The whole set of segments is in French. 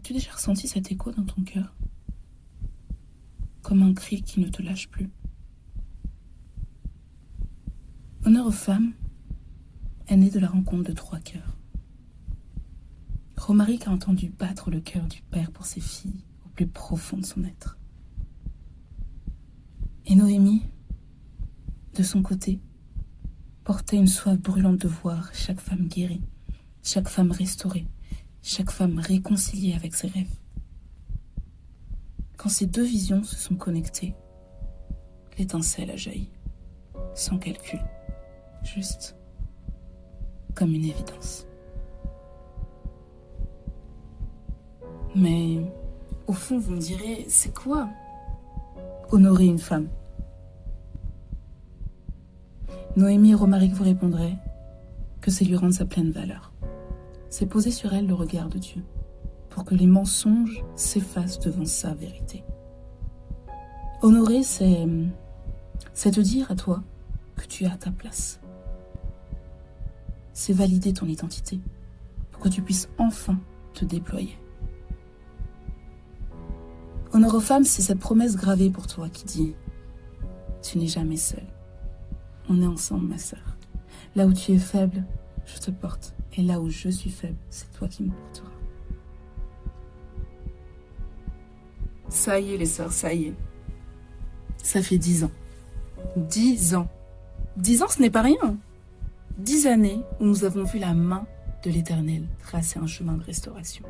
As-tu déjà ressenti cet écho dans ton cœur? Comme un cri qui ne te lâche plus. Honneur aux femmes est né de la rencontre de trois cœurs. Romaric a entendu battre le cœur du père pour ses filles au plus profond de son être. Et Noémie, de son côté, portait une soif brûlante de voir chaque femme guérie, chaque femme restaurée, chaque femme réconciliée avec ses rêves. Quand ces deux visions se sont connectées, l'étincelle a jailli, sans calcul, juste comme une évidence. Mais au fond, vous me direz, c'est quoi honorer une femme? Noémie et Romaric vous répondraient que c'est lui rendre sa pleine valeur. C'est poser sur elle le regard de Dieu, pour que les mensonges s'effacent devant sa vérité. Honorer, c'est te dire à toi que tu as ta place. C'est valider ton identité, pour que tu puisses enfin te déployer. Honneur aux femmes, c'est cette promesse gravée pour toi qui dit « Tu n'es jamais seule. On est ensemble, ma sœur. Là où tu es faible, je te porte. Et là où je suis faible, c'est toi qui me porteras. » Ça y est, les sœurs, ça y est. Ça fait 10 ans. 10 ans. 10 ans, ce n'est pas rien. 10 années où nous avons vu la main de l'Éternel tracer un chemin de restauration.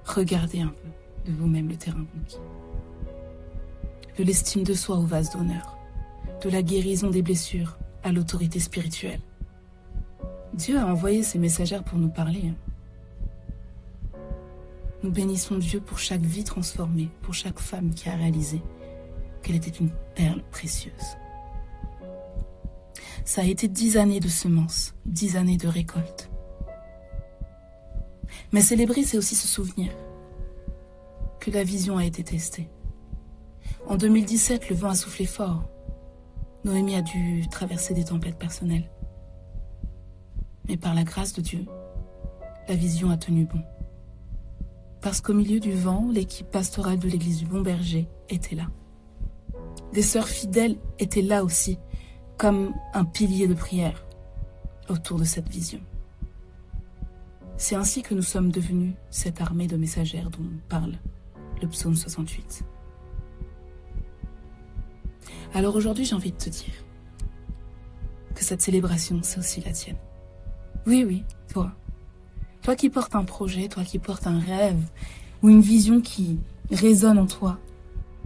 Regardez un peu de vous-même le terrain conquis. De l'estime de soi au vase d'honneur. De la guérison des blessures à l'autorité spirituelle. Dieu a envoyé ses messagères pour nous parler. Nous bénissons Dieu pour chaque vie transformée, pour chaque femme qui a réalisé qu'elle était une perle précieuse. Ça a été 10 années de semences, 10 années de récolte. Mais célébrer, c'est aussi se souvenir que la vision a été testée. En 2017, le vent a soufflé fort. Noémie a dû traverser des tempêtes personnelles. Mais par la grâce de Dieu, la vision a tenu bon. Parce qu'au milieu du vent, l'équipe pastorale de l'église du Bon Berger était là. Des sœurs fidèles étaient là aussi, comme un pilier de prière autour de cette vision. C'est ainsi que nous sommes devenus cette armée de messagères dont parle le psaume 68. Alors aujourd'hui, j'ai envie de te dire que cette célébration, c'est aussi la tienne. Oui, oui, toi. Toi qui portes un projet, toi qui portes un rêve ou une vision qui résonne en toi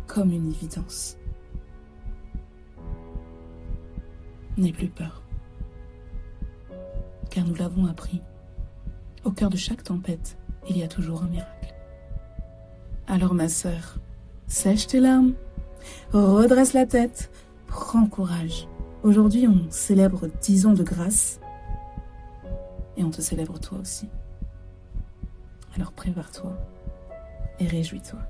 comme une évidence. N'aie plus peur. Car nous l'avons appris. Au cœur de chaque tempête, il y a toujours un miracle. Alors ma sœur, sèche tes larmes, redresse la tête, prends courage. Aujourd'hui, on célèbre 10 ans de grâce et on te célèbre toi aussi. Alors prépare-toi et réjouis-toi.